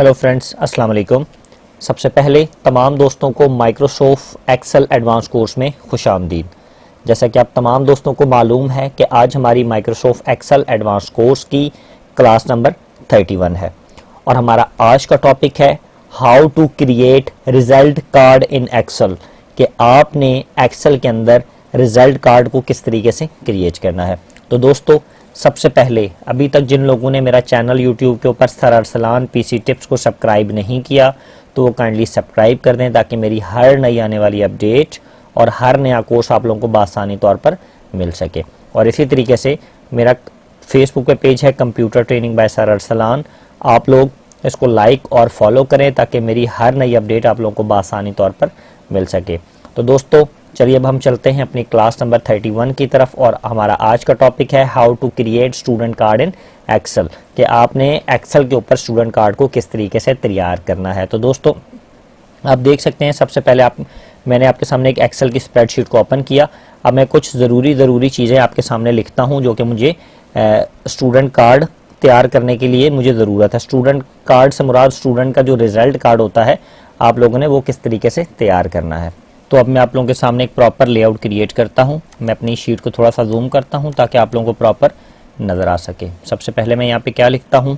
Hello friends, अस्सलाम वालेकुम। सबसे पहले तमाम दोस्तों को माइक्रोसॉफ्ट एक्सेल एडवांस कोर्स में खुशामदीद। जैसा कि आप तमाम दोस्तों को मालूम है कि आज हमारी माइक्रोसॉफ्ट एक्सेल एडवांस कोर्स की क्लास नंबर 31 है और हमारा आज का टॉपिक है how to create result card in Excel, कि आपने एक्सेल के अंदर रिजल्ट कार्ड को किस तरीके से क्रिएट करना है। तो दोस्तों, सबसे पहले अभी तक जिन लोगों ने मेरा चैनल यूट्यूब के ऊपर सर अरसलान पीसी टिप्स को सब्सक्राइब नहीं किया तो वो काइंडली सब्सक्राइब कर दें, ताकि मेरी हर नई आने वाली अपडेट और हर नया कोर्स आप लोगों को बआसानी तौर पर मिल सके। और इसी तरीके से मेरा फेसबुक पे पेज है computer training bye sir Arsalan, आप लोग इसको लाइक और फॉलो करें ताकि मेरी हर नई अपडेट आप लोगों को बआसानी तौर पर मिल सके। तो दोस्तों चलिए अब हम चलते हैं अपनी क्लास नंबर 31 की तरफ और हमारा आज का टॉपिक है how to create student card in Excel, कि आपने एक्सेल के ऊपर स्टूडेंट कार्ड को किस तरीके से तैयार करना है। तो दोस्तों आप देख सकते हैं, सबसे पहले मैंने आपके सामने एक एक्सेल की स्प्रेडशीट को ओपन किया। अब मैं कुछ ज़रूरी चीज़ें आपके सामने लिखता हूँ जो कि मुझे स्टूडेंट कार्ड तैयार करने के लिए मुझे ज़रूरत है। स्टूडेंट कार्ड से मुराद स्टूडेंट का जो रिज़ल्ट कार्ड होता है आप लोगों ने वो किस तरीके से तैयार करना है। तो अब मैं आप लोगों के सामने एक प्रॉपर लेआउट क्रिएट करता हूं। मैं अपनी शीट को थोड़ा सा जूम करता हूं ताकि आप लोगों को प्रॉपर नज़र आ सके। सबसे पहले मैं यहाँ पे क्या लिखता हूं,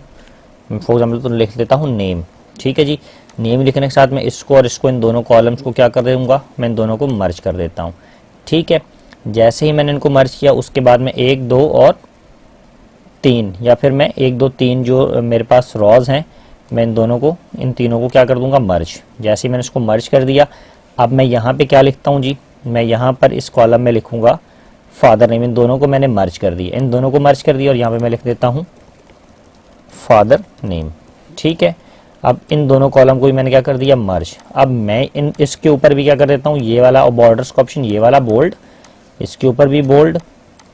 फॉर एग्जाम्पल तो लिख देता हूं नेम। ठीक है जी, नेम लिखने के साथ मैं इसको और इसको, इन दोनों कॉलम्स को क्या कर दूंगा, मैं इन दोनों को मर्ज कर देता हूँ। ठीक है, जैसे ही मैंने इनको मर्ज किया उसके बाद मैं 1 2 और 3 या फिर मैं 1 2 3 जो मेरे पास रॉज हैं मैं इन तीनों को क्या कर दूंगा, मर्ज। जैसे ही मैंने इसको मर्ज कर दिया, अब मैं यहाँ पे क्या लिखता हूँ जी, मैं यहाँ पर इस कॉलम में लिखूंगा फादर नेम। इन दोनों को मैंने मर्ज कर दिया, इन दोनों को मर्ज कर दिया और यहाँ पे मैं लिख देता हूँ फादर नेम। ठीक है, अब इन दोनों कॉलम को भी मैंने क्या कर दिया, मर्ज। अब मैं इसके ऊपर भी क्या कर देता हूँ, ये वाला बॉर्डर्स का ऑप्शन, ये वाला बोल्ड, इसके ऊपर भी बोल्ड,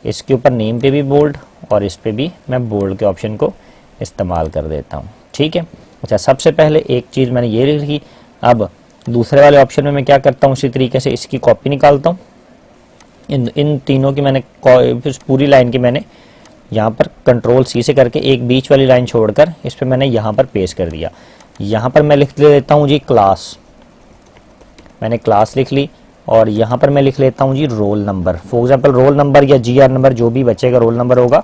इसके ऊपर नेम पे भी बोल्ड और इस पे भी मैं बोल्ड के ऑप्शन को इस्तेमाल कर देता हूँ। ठीक है, अच्छा सबसे पहले एक चीज़ मैंने ये लिखी। अब दूसरे वाले ऑप्शन में मैं क्या करता हूँ, इसी तरीके से इसकी कॉपी निकालता हूँ। इन तीनों की मैंने पूरी लाइन की मैंने यहाँ पर कंट्रोल सी से करके एक बीच वाली लाइन छोड़कर इस पर मैंने यहाँ पर पेस्ट कर दिया। यहाँ पर मैं लिख देता हूँ जी क्लास, मैंने क्लास लिख ली और यहाँ पर मैं लिख लेता हूँ जी roll number. For example roll number या GR नंबर, जो भी बच्चे का रोल नंबर होगा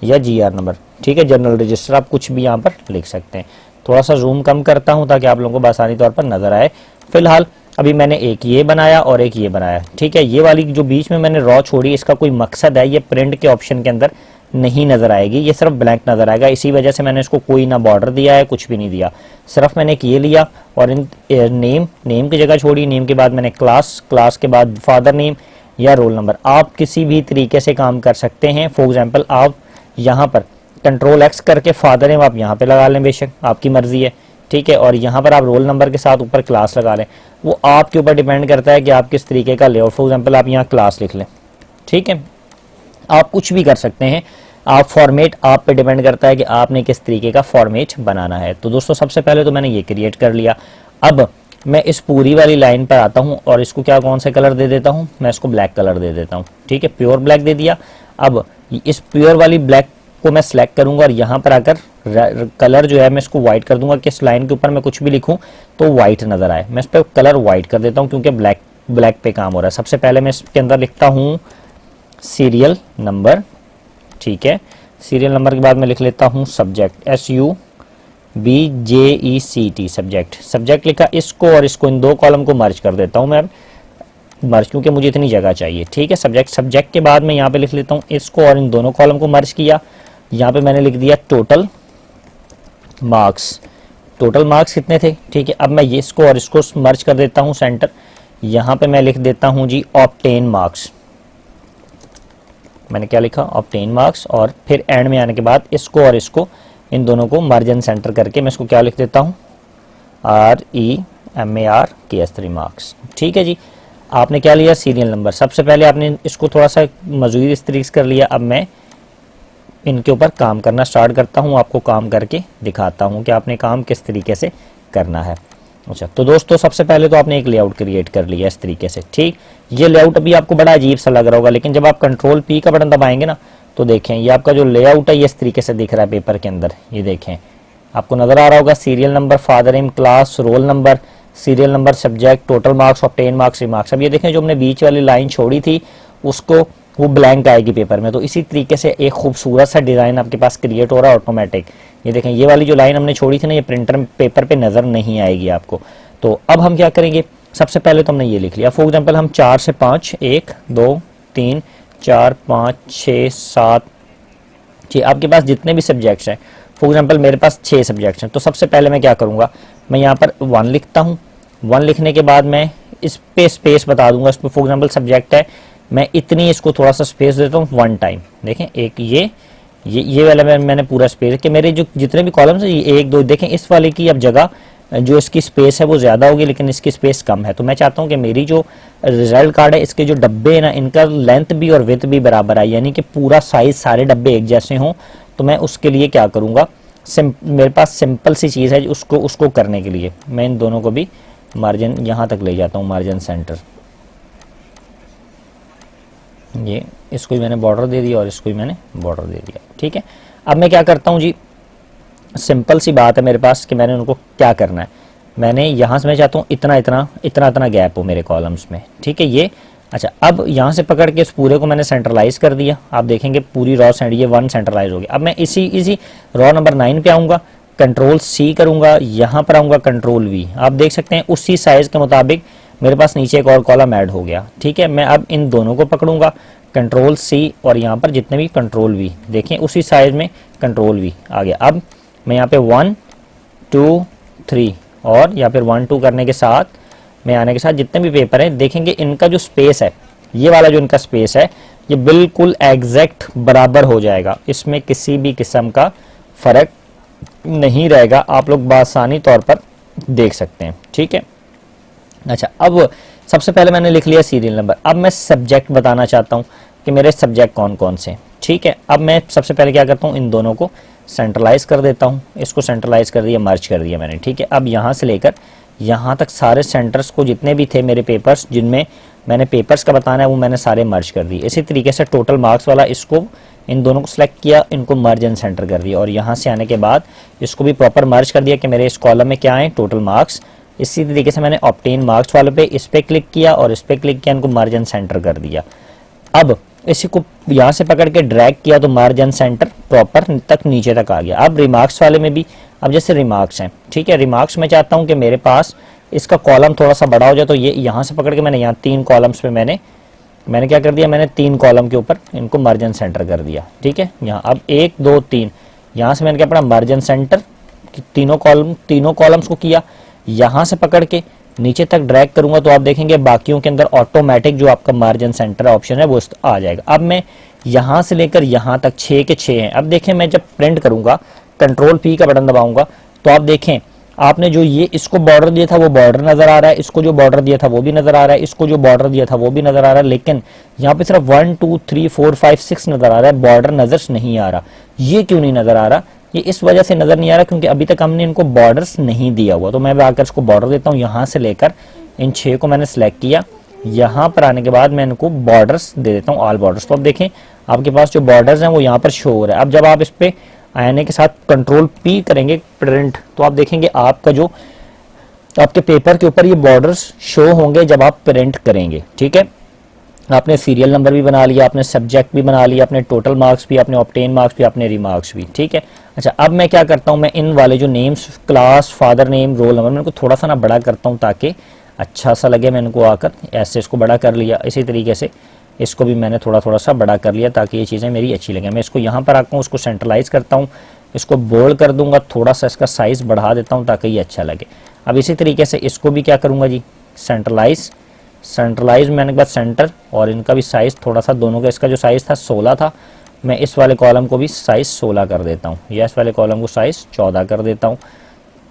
या GR नंबर। ठीक है, जनरल रजिस्टर आप कुछ भी यहाँ पर लिख सकते हैं। थोड़ा सा जूम कम करता हूँ ताकि आप लोगों को आसानी तौर पर नजर आए। फिलहाल अभी मैंने एक ये बनाया और एक ये बनाया। ठीक है, ये वाली जो बीच में मैंने रॉ छोड़ी इसका कोई मकसद है, ये प्रिंट के ऑप्शन के अंदर नहीं नजर आएगी, ये सिर्फ ब्लैंक नजर आएगा। इसी वजह से मैंने इसको कोई ना बॉर्डर दिया है, कुछ भी नहीं दिया। सिर्फ मैंने एक ये लिया और इन नेम की जगह छोड़ी। नेम के बाद मैंने क्लास के बाद फादर नेम या रोल नंबर। आप किसी भी तरीके से काम कर सकते हैं। फॉर एग्जाम्पल आप यहाँ पर कंट्रोल X करके फादर नेम आप यहाँ पे लगा लें, बेशक आपकी मर्जी है। ठीक है, और यहाँ पर आप रोल नंबर के साथ ऊपर क्लास लगा लें, वो आपके ऊपर डिपेंड करता है कि आप किस तरीके का लेआउट। फॉर एग्जांपल आप यहाँ क्लास लिख लें। ठीक है, आप कुछ भी कर सकते हैं, आप फॉर्मेट आप पे डिपेंड करता है कि आपने किस तरीके का फॉर्मेट बनाना है। तो दोस्तों सबसे पहले तो मैंने ये क्रिएट कर लिया। अब मैं इस पूरी वाली लाइन पर आता हूँ और इसको क्या कौन सा कलर दे देता हूँ, मैं इसको ब्लैक कलर दे देता हूँ। ठीक है, प्योर ब्लैक दे दिया। अब इस प्योर वाली ब्लैक को मैं सिलेक्ट करूंगा और यहाँ पर आकर कलर जो है मैं इसको व्हाइट कर दूंगा कि इस लाइन के ऊपर मैं कुछ भी लिखूं तो व्हाइट नजर आए। मैं इस पर कलर व्हाइट कर देता हूं क्योंकि ब्लैक पे काम हो रहा है। सबसे पहले मैं इसके अंदर लिखता हूं सीरियल नंबर। ठीक है, सीरियल नंबर के बाद मैं लिख लेता हूं सब्जेक्ट, SUBJECT सब्जेक्ट लिखा। इसको और इसको, इन दो कॉलम को मर्ज कर देता हूं मैं, मर्ज क्योंकि मुझे इतनी जगह चाहिए। ठीक है, सब्जेक्ट के बाद मैं यहाँ पे लिख लेता हूँ इसको और इन दोनों कॉलम को मर्ज किया। यहाँ पे मैंने लिख दिया टोटल मार्क्स कितने थे। ठीक है, अब मैं ये इसको और इसको मर्ज कर देता हूँ सेंटर। यहाँ पे मैं लिख देता हूँ जी ऑब्टेन मार्क्स। मैंने क्या लिखा, ऑब्टेन मार्क्स, और फिर एंड में आने के बाद इसको और इसको, इन दोनों को मर्ज एंड सेंटर करके मैं इसको क्या लिख देता हूँ, REMARKS मार्क्स। ठीक है जी, आपने क्या लिया, सीरियल नंबर। सबसे पहले आपने इसको थोड़ा सा मज़ीद इस तरीके से कर लिया। अब मैं इनके ऊपर काम करना स्टार्ट करता हूँ, आपको काम करके दिखाता हूँ कि आपने काम किस तरीके से करना है। अच्छा, तो दोस्तों सबसे पहले तो आपने एक लेआउट क्रिएट कर लिया इस तरीके से। ठीक, ये लेआउट अभी आपको बड़ा अजीब सा लग रहा होगा, लेकिन जब आप कंट्रोल P का बटन दबाएंगे ना तो देखें ये आपका जो लेआउट है ये इस तरीके से दिख रहा है पेपर के अंदर। ये देखें आपको नजर आ रहा होगा serial number, father name, class, roll number, serial number, subject, total marks, obtain marks, remarks. अब ये देखें जो हमने बीच वाली लाइन छोड़ी थी उसको वो ब्लैंक आएगी पेपर में। तो इसी तरीके से एक खूबसूरत सा डिज़ाइन आपके पास क्रिएट हो रहा है ऑटोमेटिक। ये देखें ये वाली जो लाइन हमने छोड़ी थी ना, ये प्रिंटर पेपर पे नज़र नहीं आएगी आपको। तो अब हम क्या करेंगे, सबसे पहले तो हमने ये लिख लिया। फॉर एग्जाम्पल हम 4 से 5, 1 2 3 4 5 6 7 6, आपके पास जितने भी सब्जेक्ट्स हैं, फॉर एग्जाम्पल मेरे पास 6 सब्जेक्ट्स हैं। तो सबसे पहले मैं क्या करूँगा, मैं यहाँ पर 1 लिखता हूँ। 1 लिखने के बाद मैं इस पे स्पेस बता दूंगा। इस पर फॉर एग्जाम्पल सब्जेक्ट है, मैं इतनी इसको थोड़ा सा स्पेस देता हूँ 1 टाइम। देखें एक ये वाला मैंने पूरा स्पेस कि मेरे जो जितने भी कॉलम्स हैं ये 1 2, देखें इस वाले की अब जगह जो इसकी स्पेस है वो ज़्यादा होगी लेकिन इसकी स्पेस कम है। तो मैं चाहता हूँ कि मेरी जो रिजल्ट कार्ड है इसके जो डब्बे हैं ना, इनका लेंथ भी और विड्थ भी बराबर आए, यानी कि पूरा साइज सारे डब्बे एक जैसे हों। तो मैं उसके लिए क्या करूँगा, मेरे पास सिंपल सी चीज़ है, उसको करने के लिए मैं इन दोनों को भी मार्जिन यहाँ तक ले जाता हूँ, मार्जिन सेंटर। ये इसको भी मैंने बॉर्डर दे दिया और इसको भी मैंने बॉर्डर दे दिया, ठीक है। अब मैं क्या करता हूँ जी, सिंपल सी बात है मेरे पास कि मैंने उनको क्या करना है। मैंने यहाँ से मैं चाहता हूँ इतना गैप हो मेरे कॉलम्स में, ठीक है। ये अच्छा, अब यहाँ से पकड़ के इस पूरे को मैंने सेंट्रलाइज कर दिया। आप देखेंगे पूरी रॉ ये 1 सेंट्रलाइज हो गया। अब मैं इसी रॉ नंबर 9 पे आऊँगा, कंट्रोल C करूँगा, यहाँ पर आऊँगा कंट्रोल V। आप देख सकते हैं उसी साइज़ के मुताबिक मेरे पास नीचे एक और कॉलम ऐड हो गया, ठीक है। मैं अब इन दोनों को पकड़ूंगा, कंट्रोल C और यहाँ पर जितने भी कंट्रोल V, देखें उसी साइज में कंट्रोल V आ गया। अब मैं यहाँ पे 1 2 3 और या फिर 1 2 करने के साथ मैं आने के साथ जितने भी पेपर हैं देखेंगे इनका जो स्पेस है, ये वाला जो इनका स्पेस है ये बिल्कुल एग्जैक्ट बराबर हो जाएगा। इसमें किसी भी किस्म का फ़र्क नहीं रहेगा, आप लोग बासानी तौर पर देख सकते हैं, ठीक है। अच्छा, अब सबसे पहले मैंने लिख लिया सीरियल नंबर। अब मैं सब्जेक्ट बताना चाहता हूँ कि मेरे सब्जेक्ट कौन कौन से, ठीक है। अब मैं सबसे पहले क्या करता हूँ, इन दोनों को सेंट्रलाइज कर देता हूँ। इसको सेंट्रलाइज कर दिया, मर्ज कर दिया मैंने, ठीक है। अब यहाँ से लेकर यहाँ तक सारे सेंटर्स को जितने भी थे मेरे पेपर्स जिनमें मैंने पेपर्स का बताना है वो मैंने सारे मर्ज कर दिए। इसी तरीके से टोटल मार्क्स वाला इसको इन दोनों को सिलेक्ट किया, इनको मर्ज एंड सेंटर कर दिया और यहाँ से आने के बाद इसको भी प्रॉपर मर्ज कर दिया कि मेरे इस कॉलम में क्या है, टोटल मार्क्स। इसी तरीके से मैंने ऑब्टेन मार्क्स वाले पे इस पे क्लिक किया और इस पे क्लिक किया, इनको मर्ज एंड सेंटर कर दिया। अब इसी को यहाँ से पकड़ के ड्रैग किया तो मर्ज एंड सेंटर प्रॉपर तक नीचे तक आ गया। अब रिमार्क्स वाले में भी, अब जैसे रिमार्क्स हैं, ठीक है, रिमार्क्स में चाहता हूँ कि मेरे पास इसका कॉलम थोड़ा सा बड़ा हो जाए। तो ये यहाँ से पकड़ के मैंने यहाँ 3 कॉलम्स पे मैंने क्या कर दिया, मैंने 3 कॉलम के ऊपर इनको मर्ज एंड सेंटर कर दिया, ठीक है। यहाँ अब 1 2 3 यहाँ से मैंने क्या पढ़ा, मर्ज एंड सेंटर, तीनों कॉलम्स को किया। यहाँ से पकड़ के नीचे तक ड्रैग करूंगा तो आप देखेंगे बाकियों के अंदर ऑटोमेटिक जो आपका मार्जिन सेंटर ऑप्शन है वो आ जाएगा। अब मैं यहाँ से लेकर यहाँ तक 6 के 6 हैं। अब देखें मैं जब प्रिंट करूंगा, कंट्रोल P का बटन दबाऊंगा तो आप देखें आपने जो ये इसको बॉर्डर दिया था वो बॉर्डर नजर आ रहा है, इसको जो बॉर्डर दिया था वो भी नजर आ रहा है, इसको जो बॉर्डर दिया था वो भी नजर आ रहा है, लेकिन यहाँ पे सिर्फ 1 2 3 4 5 6 नजर आ रहा है, बॉर्डर नजर नहीं आ रहा। ये क्यों नहीं नजर आ रहा, ये इस वजह से नजर नहीं आ रहा क्योंकि अभी तक हमने इनको बॉर्डर्स नहीं दिया हुआ। तो मैं आकर इसको बॉर्डर देता हूँ, यहाँ से लेकर इन 6 को मैंने सेलेक्ट किया, यहाँ पर आने के बाद मैं इनको बॉर्डर्स दे देता हूँ, ऑल बॉर्डर्स। तो अब देखें आपके पास जो बॉर्डर्स हैं वो यहाँ पर शो हो रहा है। अब जब आप इस पे आने के साथ कंट्रोल P करेंगे प्रिंट, तो आप देखेंगे आपका जो आपके पेपर के ऊपर ये बॉर्डर्स शो होंगे जब आप प्रिंट करेंगे, ठीक है। आपने सीरियल नंबर भी बना लिया, आपने सब्जेक्ट भी बना लिया, आपने टोटल मार्क्स भी, आपने ऑब्टेन मार्क्स भी, आपने रिमार्क्स भी, ठीक है। अच्छा, अब मैं क्या करता हूँ, मैं इन वाले जो names, class, father name, roll number, मैं इनको थोड़ा सा ना बड़ा करता हूँ ताकि अच्छा सा लगे। मैं इनको आकर ऐसे इसको बड़ा कर लिया, इसी तरीके से इसको भी मैंने थोड़ा सा बड़ा कर लिया ताकि ये चीज़ें मेरी अच्छी लगें। मैं इसको यहाँ पर आता हूँ, उसको सेंट्रलाइज करता हूँ, इसको बोल्ड कर दूंगा, थोड़ा सा इसका साइज़ बढ़ा देता हूँ ताकि ये अच्छा लगे। अब इसी तरीके से इसको भी क्या करूँगा जी, सेंट्रलाइज मैंने के बाद सेंटर, और इनका भी साइज़ थोड़ा सा, दोनों का इसका जो साइज़ था 16 था, मैं इस वाले कॉलम को भी साइज़ 16 कर देता हूँ, या इस वाले कॉलम को साइज़ 14 कर देता हूँ,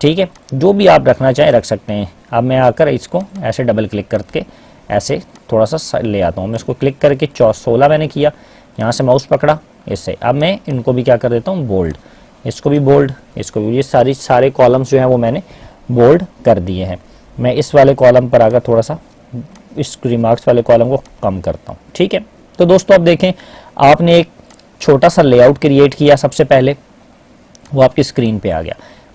ठीक है। जो भी आप रखना चाहें रख सकते हैं। अब मैं आकर इसको ऐसे डबल क्लिक करके ऐसे थोड़ा सा ले आता हूँ। मैं इसको क्लिक करके 16 मैंने किया, यहाँ से माउस पकड़ा इससे। अब मैं इनको भी क्या कर देता हूँ, बोल्ड, इसको भी बोल्ड, इसको भी, ये सारे कॉलम्स जो हैं वो मैंने बोल्ड कर दिए हैं। मैं इस वाले कॉलम पर आकर थोड़ा सा इस रिमार्क्स वाले कॉलम को कम करता हूँ, ठीक है। तो दोस्तों अब देखें, आपने एक छोटा सा लेआउट क्रिएट किया, सबसे पहले वो आपकी स्क्रीन पे आ गया।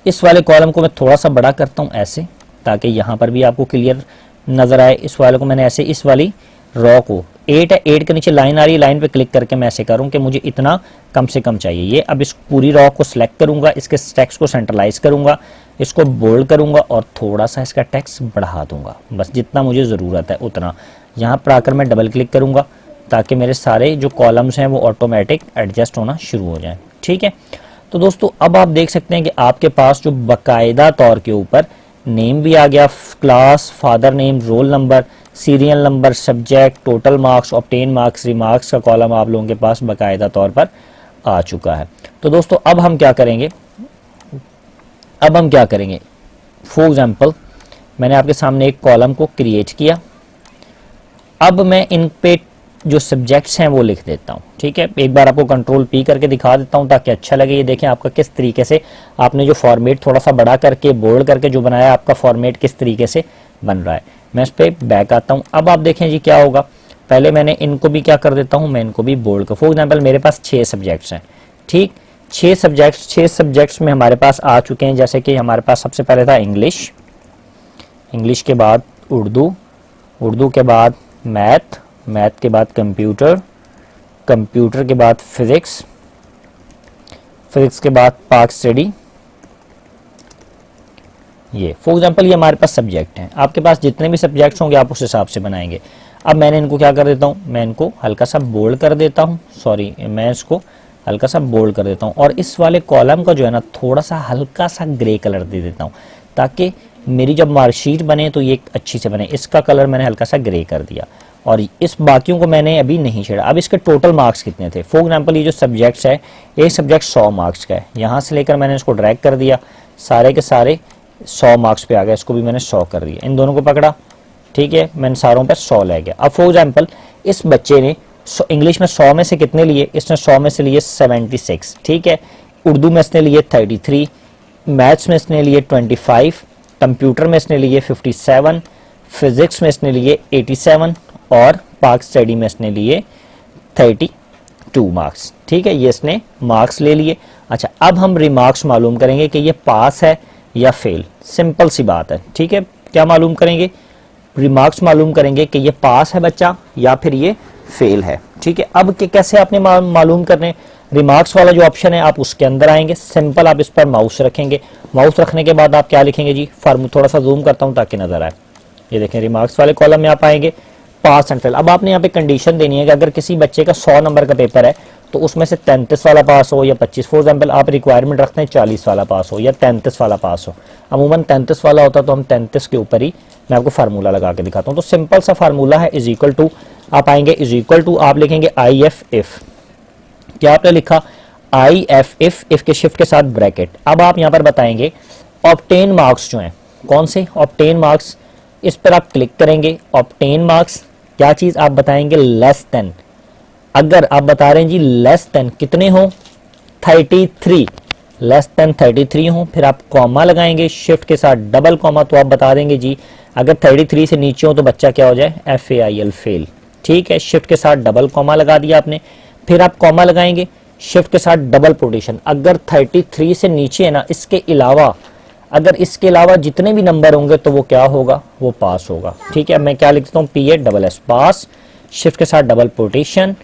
इस वाले कॉलम को मैं थोड़ा सा बड़ा करता हूँ ऐसे, ताकि यहाँ पर भी आपको क्लियर नजर आए। इस वाले को मैंने ऐसे, इस वाली रॉ को 8 है, 8 के नीचे लाइन आ रही है, लाइन पे क्लिक करके मैं ऐसे करूँ कि मुझे इतना कम से कम चाहिए। ये अब इस पूरी रॉ को सिलेक्ट करूंगा, इसके टेक्स्ट को सेंट्रलाइज करूंगा, इसको बोल्ड करूंगा और थोड़ा सा इसका टेक्स्ट बढ़ा दूंगा, बस जितना मुझे ज़रूरत है उतना। यहाँ पर आकर मैं डबल क्लिक करूंगा ताकि मेरे सारे जो कॉलम्स हैं वो ऑटोमेटिक एडजस्ट होना शुरू हो जाए। ठीक है, तो दोस्तों अब आप देख सकते हैं कि आपके पास जो बाकायदा तौर के ऊपर नेम भी आ गया, class, father name, roll number, serial number, subject, total marks, obtain marks, remarks का कॉलम आप लोगों के पास बाकायदा तौर पर आ चुका है। तो दोस्तों अब हम क्या करेंगे, फॉर एग्जांपल मैंने आपके सामने एक कॉलम को क्रिएट किया। अब मैं इन पे जो सब्जेक्ट्स हैं वो लिख देता हूँ। ठीक है, एक बार आपको कंट्रोल पी करके दिखा देता हूँ ताकि अच्छा लगे। ये देखें आपका किस तरीके से आपने जो फॉर्मेट थोड़ा सा बड़ा करके बोल्ड करके जो बनाया, आपका फॉर्मेट किस तरीके से बन रहा है। मैं इस पर बैक आता हूँ। अब आप देखें जी क्या होगा, पहले मैंने इनको भी क्या कर देता हूँ, मैं इनको भी बोल्ड कर। फॉर एग्जाम्पल मेरे पास 6 सब्जेक्ट्स हैं। ठीक, 6 सब्जेक्ट्स में हमारे पास आ चुके हैं। जैसे कि हमारे पास सबसे पहले था इंग्लिश, इंग्लिश के बाद उर्दू, उर्दू के बाद मैथ, मैथ के बाद कंप्यूटर, कंप्यूटर के बाद फिजिक्स, फिजिक्स के बाद पाक स्टडी। ये फॉर एग्जांपल ये हमारे पास सब्जेक्ट हैं। आपके पास जितने भी सब्जेक्ट्स होंगे आप उस हिसाब से बनाएंगे। अब मैंने इनको क्या कर देता हूँ, मैं इनको हल्का सा बोल्ड कर देता हूँ, मैं इसको हल्का सा बोल्ड कर देता हूँ और इस वाले कॉलम का जो है ना थोड़ा सा हल्का सा ग्रे कलर दे देता हूँ ताकि मेरी जब मार्कशीट बने तो ये अच्छी से बने। इसका कलर मैंने हल्का सा ग्रे कर दिया और इस बाकियों को मैंने अभी नहीं छेड़ा। अब इसके टोटल मार्क्स कितने थे, फॉर एग्जांपल ये जो सब्जेक्ट्स है, एक सब्जेक्ट 100 मार्क्स का है, यहाँ से लेकर मैंने इसको ड्रैग कर दिया, सारे के सारे 100 मार्क्स पे आ गए, इसको भी मैंने 100 कर दिया, इन दोनों को पकड़ा। ठीक है, मैंने सारों पे 100 ले गया। अब फॉर एग्जांपल इस बच्चे ने इंग्लिश में 100 में से कितने लिए, इसने 100 में से लिए 76। ठीक है, उर्दू में इसने लिए 33, मैथ्स में इसने लिए 25, कंप्यूटर में इसने लिए 57, फिजिक्स में इसने लिए 87 और पाक स्टडी में इसने लिए 32 मार्क्स। ठीक है, ये इसने मार्क्स ले लिए। अच्छा, अब हम रिमार्क्स मालूम करेंगे कि ये पास है या फेल। सिंपल सी बात है। ठीक है, क्या मालूम करेंगे, रिमार्क्स मालूम करेंगे कि ये पास है बच्चा या फिर ये फेल है। ठीक है, अब कैसे आपने मालूम करने, रिमार्क्स वाला जो ऑप्शन है आप उसके अंदर आएंगे, सिंपल आप इस पर माउस रखेंगे। माउस रखने के बाद आप क्या लिखेंगे जी, थोड़ा सा जूम करता हूं ताकि नजर आए। ये देखें, रिमार्क्स वाले कॉलम में आप आएंगे, पास एंड फेल। अब आपने यहाँ पे कंडीशन देनी है कि अगर किसी बच्चे का 100 नंबर का पेपर है तो उसमें से 33 वाला पास हो या 25। फॉर एग्जाम्पल आप रिक्वायरमेंट रखते हैं 40 वाला पास हो या 33 वाला पास हो। अमूमन 33 वाला होता तो हम 33 के ऊपर ही मैं आपको फार्मूला लगा के दिखाता हूँ। तो सिंपल सा फार्मूला है, इज इक्वल टू, आप आएंगे इज इक्वल टू, आप लिखेंगे आई एफ इफ। क्या आपने लिखा, आई एफ इफ के शिफ्ट के साथ ब्रैकेट। अब आप यहाँ पर बताएंगे ऑब्टेन मार्क्स जो हैं, कौन से ऑब्टेन मार्क्स, इस पर आप क्लिक करेंगे। ऑब्टेन मार्क्स क्या चीज आप बताएंगे, लेस देन। अगर आप बता रहे हैं जी लेस देन कितने हो, 33, लेस देन 33 हो, फिर आप कॉमा लगाएंगे शिफ्ट के साथ डबल कॉमा। तो आप बता देंगे जी अगर 33 से नीचे हो तो बच्चा क्या हो जाए, FAIL फेल। ठीक है, शिफ्ट के साथ डबल कॉमा लगा दिया आपने, फिर आप कॉमा लगाएंगे शिफ्ट के साथ डबल कोटेशन। अगर 33 से नीचे है ना, इसके अलावा अगर इसके अलावा जितने भी नंबर होंगे तो वो क्या होगा, वो पास होगा। ठीक है, मैं क्या लिखता हूँ, PASS पास, शिफ्ट के साथ डबल कोटेशन,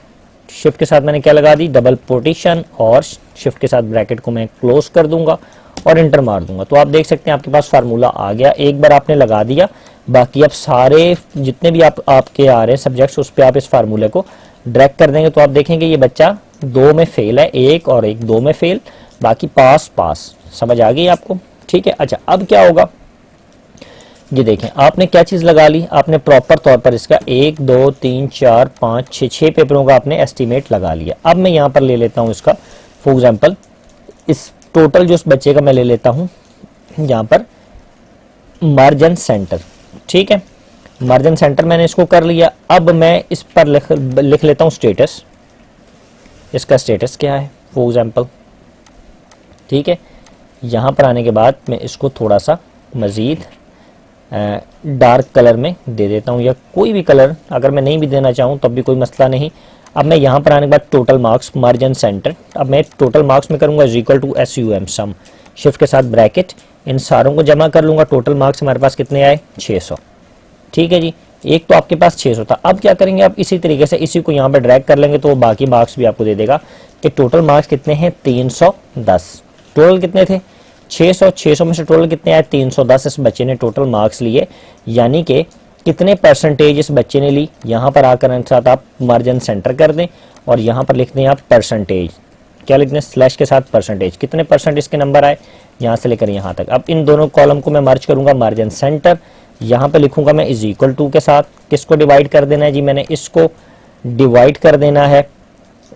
शिफ्ट के साथ मैंने क्या लगा दी, डबल कोटेशन, और शिफ्ट के साथ ब्रैकेट को मैं क्लोज कर दूंगा और इंटर मार दूंगा। तो आप देख सकते हैं आपके पास फार्मूला आ गया। एक बार आपने लगा दिया, बाकी अब सारे जितने भी आपके आ रहे हैं सब्जेक्ट्स उस पर आप इस फार्मूले को ड्रैग कर देंगे तो आप देखेंगे ये बच्चा 2 में फेल है, एक और एक 2 में फेल, बाकी पास पास। समझ आ गई आपको। ठीक है, अच्छा अब क्या होगा, ये देखें आपने क्या चीज लगा ली, आपने प्रॉपर तौर पर इसका 1 2 3 4 5 6 पेपरों का आपने एस्टीमेट लगा लिया। अब मैं यहाँ पर ले लेता हूँ इसका, फॉर एग्जांपल इस टोटल जो इस बच्चे का मैं ले लेता हूँ यहाँ पर मार्जिन सेंटर। ठीक है, मार्जिन सेंटर मैंने इसको कर लिया। अब मैं इस पर लिख लेता हूँ स्टेटस, इसका स्टेटस क्या है फॉर एग्जांपल। ठीक है, यहाँ पर आने के बाद मैं इसको थोड़ा सा मज़ीद डार्क कलर में दे देता हूँ, या कोई भी कलर अगर मैं नहीं भी देना चाहूँ तब भी कोई मसला नहीं। अब मैं यहाँ पर आने के बाद टोटल मार्क्स मार्जिन सेंटर, अब मैं टोटल मार्क्स में करूँगा is equal to SUM sum. Shift के साथ ब्रैकेट, इन सारों को जमा कर लूँगा, टोटल मार्क्स हमारे पास कितने आए 600। ठीक है जी, एक तो आपके पास 600 था। अब क्या करेंगे आप इसी तरीके से इसी को यहाँ पर ड्रैग कर लेंगे तो बाकी मार्क्स भी आपको दे देगा कि टोटल मार्क्स कितने हैं 310। टोटल कितने थे 600 में से टोटल कितने आए 310 इस बच्चे ने टोटल मार्क्स लिए, यानी कि कितने परसेंटेज इस बच्चे ने ली। यहाँ पर आकर साथ आप मार्जिन सेंटर कर दें और यहाँ पर लिख दें आप परसेंटेज, क्या लिख दें स्लैश के साथ परसेंटेज, कितने परसेंट इसके नंबर आए यहाँ से लेकर यहाँ तक। अब इन दोनों कॉलम को मैं मर्ज करूंगा मार्जिन सेंटर, यहाँ पे लिखूंगा मैं इज इक्वल टू के साथ, किसको डिवाइड कर देना है जी, मैंने इसको डिवाइड कर देना है,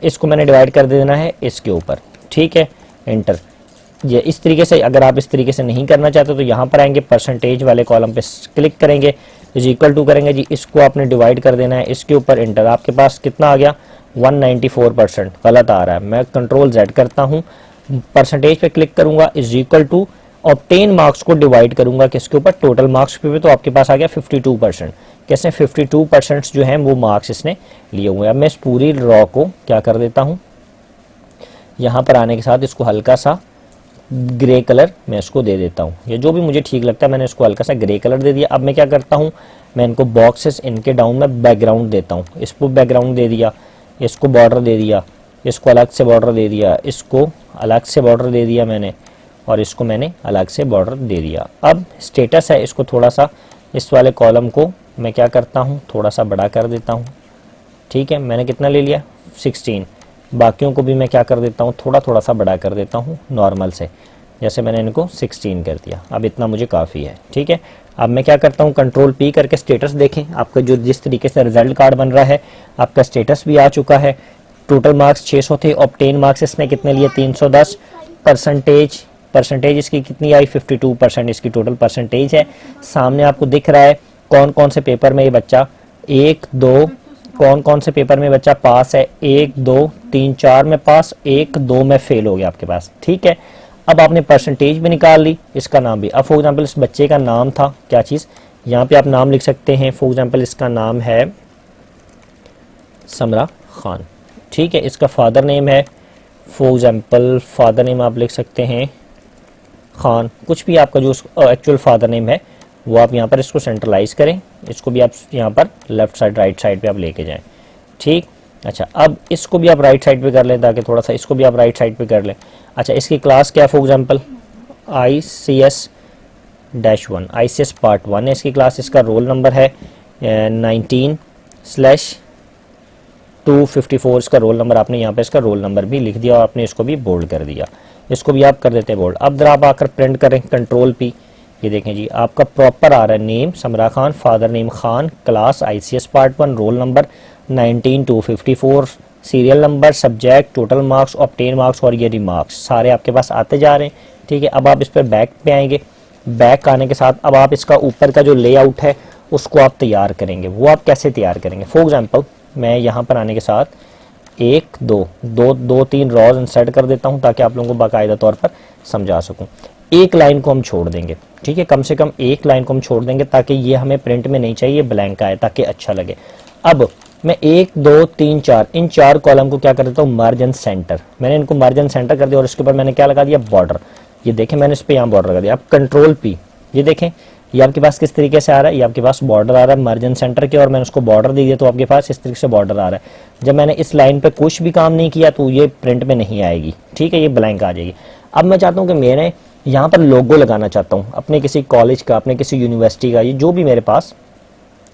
इसको मैंने डिवाइड कर देना है इसके ऊपर। ठीक है, एंटर। ये इस तरीके से, अगर आप इस तरीके से नहीं करना चाहते तो यहाँ पर आएंगे परसेंटेज वाले कॉलम पे क्लिक करेंगे, इज इक्वल टू करेंगे जी, इसको आपने डिवाइड कर देना है इसके ऊपर, एंटर। आपके पास कितना आ गया 194%, गलत आ रहा है। मैं कंट्रोल Z करता हूँ, परसेंटेज पे क्लिक करूंगा, is equal to obtain marks को डिवाइड करूंगा किसके ऊपर टोटल मार्क्स पे भी, तो आपके पास आ गया 52%। कैसे 52% जो है वो मार्क्स इसने लिए हुए हैं। अब मैं इस पूरी रॉ को क्या कर देता हूँ, यहाँ पर आने के साथ इसको हल्का सा ग्रे कलर मैं इसको दे देता हूँ, ये जो भी मुझे ठीक लगता है मैंने इसको हल्का सा ग्रे कलर दे दिया। अब मैं क्या करता हूँ, मैं इनको बॉक्सेस इनके डाउन में बैकग्राउंड देता हूँ, इसको बैकग्राउंड दे दिया, इसको बॉर्डर दे दिया, इसको अलग से बॉर्डर दे दिया, इसको अलग से बॉर्डर दे दिया मैंने, और इसको मैंने अलग से बॉर्डर दे दिया। अब स्टेटस है, इसको थोड़ा सा इस वाले कॉलम को मैं क्या करता हूँ थोड़ा सा बड़ा कर देता हूँ। ठीक है, मैंने कितना ले लिया 16, बाकियों को भी मैं क्या कर देता हूँ थोड़ा सा बड़ा कर देता हूँ नॉर्मल से, जैसे मैंने इनको 16 कर दिया। अब इतना मुझे काफ़ी है। ठीक है, अब मैं क्या करता हूँ कंट्रोल P करके स्टेटस देखें, आपका जो जिस तरीके से रिजल्ट कार्ड बन रहा है आपका स्टेटस भी आ चुका है। टोटल मार्क्स 600 थे, ऑब्टेन मार्क्स इसने कितने लिए 310, परसेंटेज इसकी कितनी आई 52% इसकी टोटल परसेंटेज है। सामने आपको दिख रहा है कौन कौन से पेपर में ये बच्चा 1 2 कौन कौन से पेपर में बच्चा पास है, 1 2 3 4 में पास, 1 2 में फेल हो गया आपके पास। ठीक है, अब आपने परसेंटेज भी निकाल ली, इसका नाम भी। अब फॉर एग्जांपल इस बच्चे का नाम था क्या चीज़, यहाँ पे आप नाम लिख सकते हैं, फॉर एग्जांपल इसका नाम है समरा खान। ठीक है, इसका फादर नेम है, फॉर एग्जांपल फादर नेम आप लिख सकते हैं खान, कुछ भी आपका जो एक्चुअल फादर नेम है वो आप यहाँ पर इसको सेंट्रलाइज करें, इसको भी आप यहाँ पर लेफ्ट साइड राइट साइड पे आप लेके जाएं। ठीक, अच्छा अब इसको भी आप राइट साइड पे कर लें ताकि थोड़ा सा इसको भी आप राइट साइड पे कर लें। अच्छा, इसकी क्लास क्या, for example ICS-1 ICS part 1 है इसकी क्लास, इसका रोल नंबर है 19/254 इसका रोल नंबर, आपने यहाँ पे इसका रोल नंबर भी लिख दिया और आपने इसको भी बोल्ड कर दिया, इसको भी आप कर देते हैं बोल्ड। अब जरा आप आकर प्रिंट करें कंट्रोल P, ये देखें जी आपका प्रॉपर आ रहा है name Samra Khan, father name Khan, class ICS part 1, roll number 19/254, serial number, subject, total marks, obtain marks और ये रिमार्क्स सारे आपके पास आते जा रहे हैं। ठीक है, अब आप इस पर बैक पे आएंगे, बैक आने के साथ अब आप इसका ऊपर का जो लेआउट है उसको आप तैयार करेंगे। वो आप कैसे तैयार करेंगे, फॉर एग्जांपल मैं यहाँ पर आने के साथ 1 2 3 रॉज इंसर्ट कर देता हूँ ताकि आप लोगों को बाकायदा तौर पर समझा सकूँ। एक लाइन को हम छोड़ देंगे, ठीक है, कम से कम एक लाइन को हम छोड़ देंगे ताकि ये हमें प्रिंट में नहीं चाहिए, ब्लैंक आए ताकि अच्छा लगे। अब मैं 1 2 3 4 इन 4 कॉलम को क्या कर देता हूँ मार्जिन सेंटर, मैंने इनको मार्जिन सेंटर कर दिया और इसके ऊपर मैंने क्या लगा दिया बॉर्डर। ये देखें मैंने इस पर यहाँ बॉर्डर लगा दिया। अब कंट्रोल P, ये देखें ये आपके पास किस तरीके से आ रहा है, ये आपके पास बॉर्डर आ रहा है मार्जिन सेंटर के और मैंने उसको बॉर्डर दे दिया तो आपके पास इस तरीके से बॉर्डर आ रहा है। जब मैंने इस लाइन पे कुछ भी काम नहीं किया तो ये प्रिंट में नहीं आएगी। ठीक है, ये ब्लैंक आ जाएगी। अब मैं चाहता हूँ कि मैंने यहाँ पर लोगो लगाना चाहता हूँ अपने किसी कॉलेज का, अपने किसी यूनिवर्सिटी का, ये जो भी मेरे पास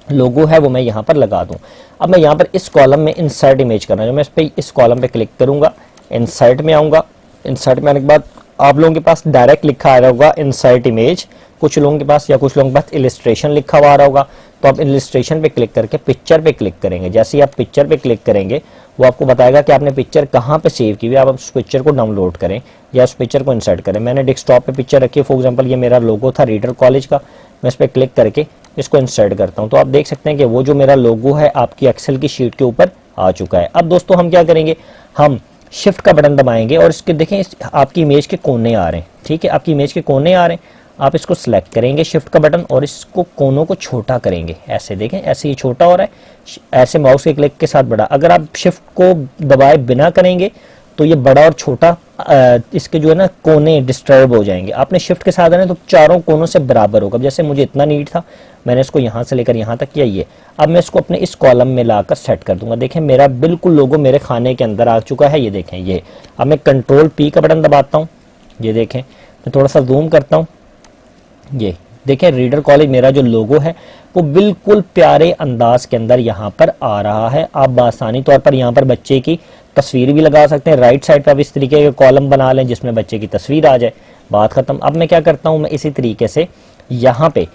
लोगो है वो मैं यहाँ पर लगा दूँ। अब मैं यहाँ पर इस कॉलम में इंसर्ट इमेज करना है, मैं इस कॉलम पे क्लिक करूँगा, इंसर्ट में आऊँगा। इंसर्ट में आने के बाद आप लोगों के पास डायरेक्ट लिखा आ रहा होगा इंसर्ट इमेज, कुछ लोगों के पास या कुछ लोगों के पास इलिस्ट्रेशन लिखा हुआ आ रहा होगा, तो आप इलिस्ट्रेशन पे क्लिक करके पिक्चर पे क्लिक करेंगे। जैसे ही आप पिक्चर पे क्लिक करेंगे वो आपको बताएगा कि आपने पिक्चर कहाँ पे सेव की हुई है, आप उस पिक्चर को डाउनलोड करें या उस पिक्चर को इंसर्ट करें। मैंने डेस्कटॉप पे पिक्चर रखी है, फॉर एग्जांपल ये मेरा लोगो था रीडर कॉलेज का, मैं इस पर क्लिक करके इसको इंसर्ट करता हूँ तो आप देख सकते हैं कि वो जो मेरा लोगो है आपकी एक्सेल की शीट के ऊपर आ चुका है। अब दोस्तों हम क्या करेंगे, हम शिफ्ट का बटन दबाएंगे और इसके देखें आपकी इमेज के कोने आ रहे हैं। ठीक है, आपकी इमेज के कोने आ रहे हैं, आप इसको सिलेक्ट करेंगे शिफ्ट का बटन और इसको कोनों को छोटा करेंगे। ऐसे देखें, ऐसे ये छोटा हो रहा है, ऐसे माउस के क्लिक के साथ बड़ा। अगर आप शिफ्ट को दबाए बिना करेंगे तो ये बड़ा और छोटा इसके जो है ना कोने डिस्टर्ब हो जाएंगे। आपने शिफ्ट के साथ है ना तो चारों कोनों से बराबर होगा। जैसे मुझे इतना नीड था, मैंने इसको यहाँ से लेकर यहाँ तक किया ये। अब मैं इसको अपने इस कॉलम में लाकर सेट कर दूंगा। देखें मेरा बिल्कुल लोगो मेरे खाने के अंदर आ चुका है, ये देखें ये। अब मैं कंट्रोल पी का बटन दबाता हूँ, ये देखें मैं थोड़ा सा जूम करता हूँ, ये देखें रीडर कॉलेज मेरा जो लोगो है वो बिल्कुल प्यारे अंदाज के अंदर यहाँ पर आ रहा है। आप बासानी तौर पर यहाँ पर बच्चे की तस्वीर भी लगा सकते हैं। राइट साइड पर आप इस तरीके के कॉलम बना लें जिसमें बच्चे की तस्वीर आ जाए, बात खत्म। अब मैं क्या करता हूँ, मैं इसी तरीके से यहाँ पे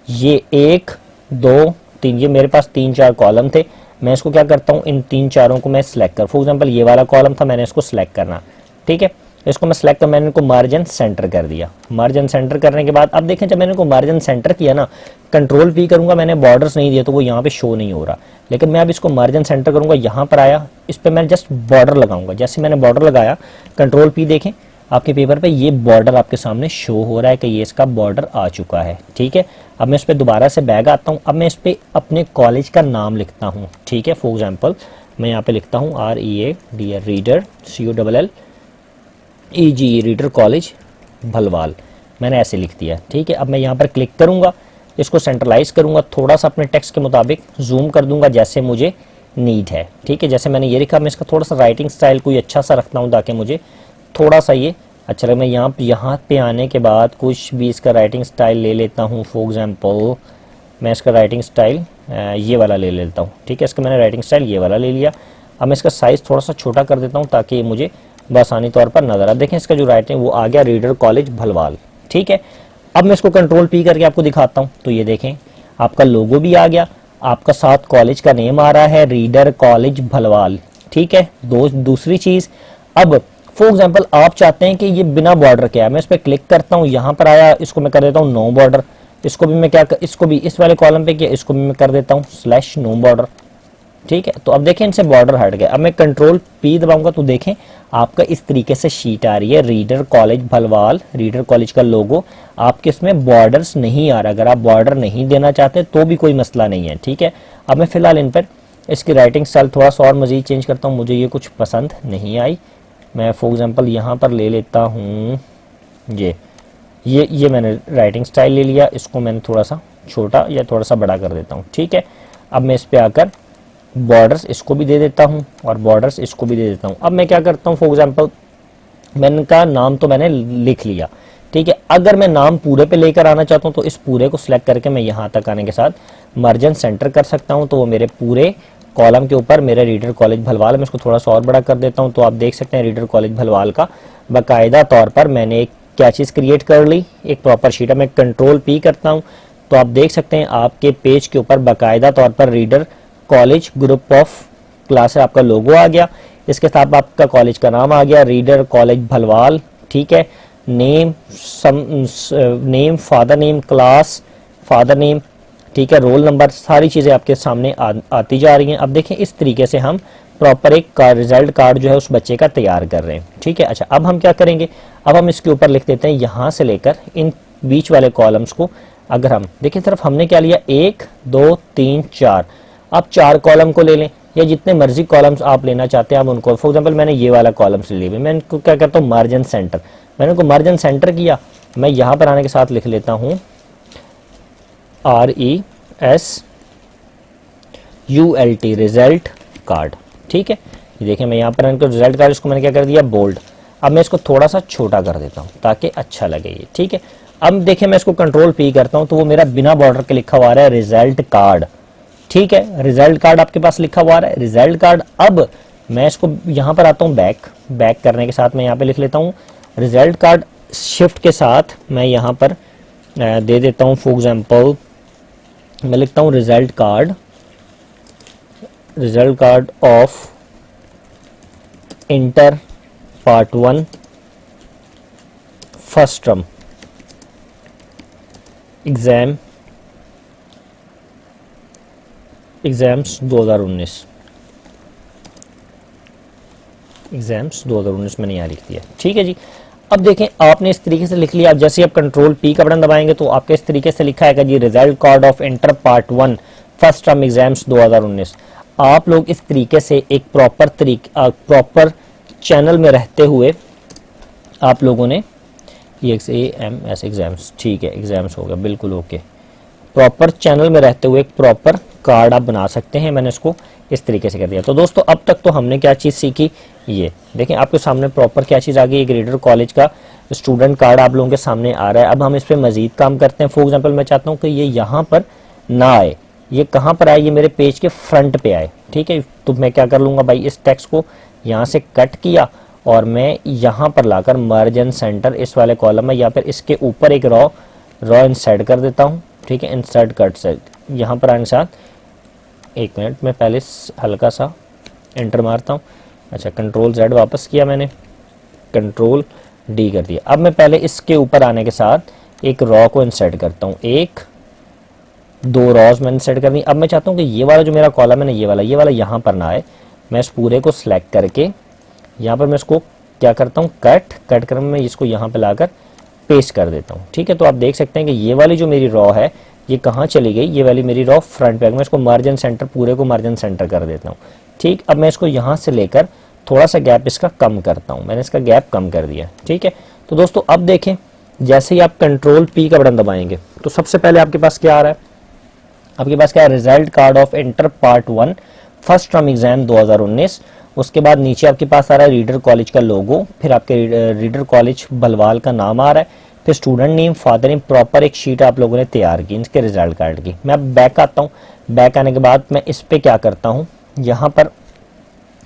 ये 1 2 3 ये मेरे पास 3-4 कॉलम थे, मैं इसको क्या करता हूँ इन 3-4 को मैं सिलेक्ट कर, फॉर एग्जाम्पल ये वाला कॉलम था मैंने इसको सिलेक्ट करना, ठीक है। इसको मैं सिलेक्ट कर, मैंने इनको मार्जिन सेंटर कर दिया। मार्जिन सेंटर करने के बाद अब देखें जब मैंने इनको मार्जिन सेंटर किया ना, कंट्रोल पी करूंगा, मैंने बॉर्डर्स नहीं दिए तो वो यहाँ पे शो नहीं हो रहा। लेकिन मैं अब इसको मार्जिन सेंटर करूंगा, यहाँ पर आया, इस पर मैं जस्ट बॉर्डर लगाऊंगा। जैसे मैंने बॉर्डर लगाया, कंट्रोल पी देखें आपके पेपर पे ये बॉर्डर आपके सामने शो हो रहा है कि ये इसका बॉर्डर आ चुका है, ठीक है। अब मैं इस पर दोबारा से बैग आता हूँ। अब मैं इस पर अपने कॉलेज का नाम लिखता हूँ, ठीक है। फॉर एग्जाम्पल मैं यहाँ पे लिखता हूँ READ reader COLLEGE reader college Bhalwal, मैंने ऐसे लिख दिया, ठीक है। अब मैं यहाँ पर क्लिक करूँगा, इसको सेंट्रलाइज करूँगा, थोड़ा सा अपने टेक्स्ट के मुताबिक जूम कर दूंगा जैसे मुझे नीड है, ठीक है। जैसे मैंने ये लिखा, मैं इसका थोड़ा सा राइटिंग स्टाइल कोई अच्छा सा रखता हूँ ताकि मुझे थोड़ा सा ये अच्छा लगे। मैं यहाँ पे आने के बाद कुछ भी इसका राइटिंग स्टाइल ले लेता हूँ। फॉर एग्जाम्पल मैं इसका राइटिंग स्टाइल ये वाला ले लेता हूँ, ठीक है। इसका मैंने राइटिंग स्टाइल ये वाला ले लिया। अब मैं इसका साइज़ थोड़ा सा छोटा कर देता हूँ ताकि मुझे बआसानी तौर पर नजर आ। देखें इसका जो राइटिंग वो आ गया रीडर कॉलेज भलवाल, ठीक है। अब मैं इसको कंट्रोल पी करके आपको दिखाता हूँ, तो ये देखें आपका लोगो भी आ गया, आपका साथ कॉलेज का नेम आ रहा है रीडर कॉलेज भलवाल, ठीक है। दूसरी चीज़, अब फॉर एग्जाम्पल आप चाहते हैं कि ये बिना बॉर्डर के है, मैं इस पर क्लिक करता हूँ, यहाँ पर आया, इसको मैं कर देता हूँ नो बॉर्डर। इसको भी मैं इसको भी इस वाले कॉलम पे किया, इसको भी मैं कर देता हूँ /नो बॉर्डर, ठीक है। तो अब देखें इनसे बॉर्डर हट गए। अब मैं कंट्रोल पी दबाऊंगा तो देखें आपका इस तरीके से शीट आ रही है reader college Bhalwal, reader college का लोगो। आपके इसमें बॉर्डर्स नहीं आ रहा। अगर आप बॉर्डर नहीं देना चाहते तो भी कोई मसला नहीं है, ठीक है। अब मैं फिलहाल इन पर इसकी राइटिंग स्टाइल थोड़ा सा और मजीद चेंज करता हूँ, मुझे ये कुछ पसंद नहीं आई। मैं फॉर एग्जांपल यहाँ पर ले लेता हूँ ये मैंने राइटिंग स्टाइल ले लिया, इसको मैंने थोड़ा सा छोटा या थोड़ा सा बड़ा कर देता हूँ, ठीक है। अब मैं इस पर आकर बॉर्डर्स इसको भी दे देता हूँ और बॉर्डर्स इसको भी दे देता हूँ। अब मैं क्या करता हूँ, फॉर एग्जांपल मैंने का नाम तो मैंने लिख लिया, ठीक है। अगर मैं नाम पूरे पे लेकर आना चाहता हूँ तो इस पूरे को सिलेक्ट करके मैं यहाँ तक आने के साथ मार्जिन सेंटर कर सकता हूँ, तो वो मेरे पूरे कॉलम के ऊपर मेरे रीडर कॉलेज भलवाल, मैं इसको थोड़ा सा और बड़ा कर देता हूँ, तो आप देख सकते हैं रीडर कॉलेज भलवाल का बाकायदा तौर पर मैंने एक क्या चीज़ क्रिएट कर ली, एक प्रॉपर शीट है। मैं कंट्रोल पी करता हूँ तो आप देख सकते हैं आपके पेज के ऊपर बाकायदा तौर पर reader college group of class है, आपका लोगो आ गया, इसके साथ आपका कॉलेज का नाम आ गया रीडर कॉलेज भलवाल, ठीक है। Name father name class father name, ठीक है, रोल नंबर, सारी चीज़ें आपके सामने आती जा रही हैं। अब देखें इस तरीके से हम प्रॉपर एक रिजल्ट कार्ड जो है उस बच्चे का तैयार कर रहे हैं, ठीक है। अच्छा अब हम क्या करेंगे, अब हम इसके ऊपर लिख देते हैं यहाँ से लेकर इन बीच वाले कॉलम्स को, अगर हम देखें सिर्फ हमने क्या लिया 1 2 3 4, आप 4 कॉलम को ले लें या जितने मर्जी कॉलम्स आप लेना चाहते हैं आप उनको। फॉर एग्जांपल मैंने ये वाला कॉलम्स ले लिए, मैं इनको क्या करता हूँ मार्जिन सेंटर, मैंने इनको मार्जिन सेंटर किया। मैं यहाँ पर आने के साथ लिख लेता हूँ RESULT रिजल्ट कार्ड, ठीक है। ये देखें मैं यहाँ पर इनको रिजल्ट कार्ड, इसको मैंने क्या कर दिया बोल्ड। अब मैं इसको थोड़ा सा छोटा कर देता हूँ ताकि अच्छा लगे ये, ठीक है। अब देखें मैं इसको कंट्रोल पी करता हूँ तो वो मेरा बिना बॉर्डर के लिखा हुआ है रिजल्ट कार्ड, ठीक है। रिजल्ट कार्ड आपके पास लिखा हुआ है रिजल्ट कार्ड। अब मैं इसको यहाँ पर आता हूँ बैक करने के साथ मैं यहाँ पे लिख लेता हूँ रिजल्ट कार्ड, शिफ्ट के साथ मैं यहाँ पर दे देता हूँ, फॉर एग्जाम्पल मैं लिखता हूँ result card of inter part 1 first term exams 2019 मैंने यहाँ लिख दिया, ठीक है जी। अब देखें आपने इस तरीके से लिख लिया। अब जैसे आप कंट्रोल पी का बटन दबाएंगे तो आपके इस तरीके से लिखा है जी result card of inter part 1 first term exams 2019। आप लोग इस तरीके से एक प्रॉपर चैनल में रहते हुए आप लोगों ने EXAMS एग्जाम्स, ठीक है एग्जाम्स हो गया, बिल्कुल ओके। प्रॉपर चैनल में रहते हुए एक प्रॉपर कार्ड आप बना सकते हैं। मैंने इसको इस तरीके से कर दिया। तो दोस्तों अब तक तो हमने क्या चीज़ सीखी, ये देखें आपके सामने प्रॉपर क्या चीज़ आ गई, एक रीडर कॉलेज का स्टूडेंट कार्ड आप लोगों के सामने आ रहा है। अब हम इस पर मजीद काम करते हैं। फॉर एग्जाम्पल मैं चाहता हूँ कि ये यहाँ पर ना आए, ये कहाँ पर आए, ये मेरे पेज के फ्रंट पे आए, ठीक है। तो मैं क्या कर लूँगा भाई, इस टेक्स्ट को यहाँ से कट किया और मैं यहाँ पर लाकर मर्ज एंड सेंटर इस वाले कॉलम में या फिर इसके ऊपर एक रॉ इंसर्ट कर देता हूँ, ठीक है। इंसर्ट कट से यहाँ पर आने के साथ, एक मिनट में पहले हल्का सा एंटर मारता हूँ। अच्छा, कंट्रोल Z वापस किया मैंने, कंट्रोल D कर दिया। अब मैं पहले इसके ऊपर आने के साथ एक रॉ को इंसर्ट करता हूँ, एक दो रॉज मैंने इंसर्ट करनी। अब मैं चाहता हूँ कि ये वाला जो मेरा कॉलम है ना, ये वाला यहाँ पर ना आए। मैं इस पूरे को सिलेक्ट करके यहाँ पर मैं इसको क्या करता हूँ, कट कर मैं इसको यहाँ पे लाकर पेस्ट कर देता हूँ, ठीक है। तो आप देख सकते हैं कि ये वाली जो मेरी रॉ है ये कहाँ चली गई, ये वाली मेरी रॉ फ्रंट पे। मैं इसको मार्जिन सेंटर, पूरे को मार्जिन सेंटर कर देता हूँ, ठीक। अब मैं इसको यहाँ से लेकर थोड़ा सा गैप इसका कम करता हूँ, मैंने इसका गैप कम कर दिया, ठीक है। तो दोस्तों अब देखें, जैसे ही आप कंट्रोल P का बटन दबाएंगे तो सबसे पहले आपके पास क्या आ रहा है, आपके पास क्या है, result card of inter part 1 first term exam 2019। उसके बाद नीचे आपके पास आ रहा है रीडर कॉलेज का लोगो, फिर आपके रीडर कॉलेज भलवाल का नाम आ रहा है, फिर student name, father name, proper एक शीट आप लोगों ने तैयार की इसके रिजल्ट कार्ड की। मैं अब बैक आता हूँ, बैक आने के बाद मैं इस पे क्या करता हूँ, यहाँ पर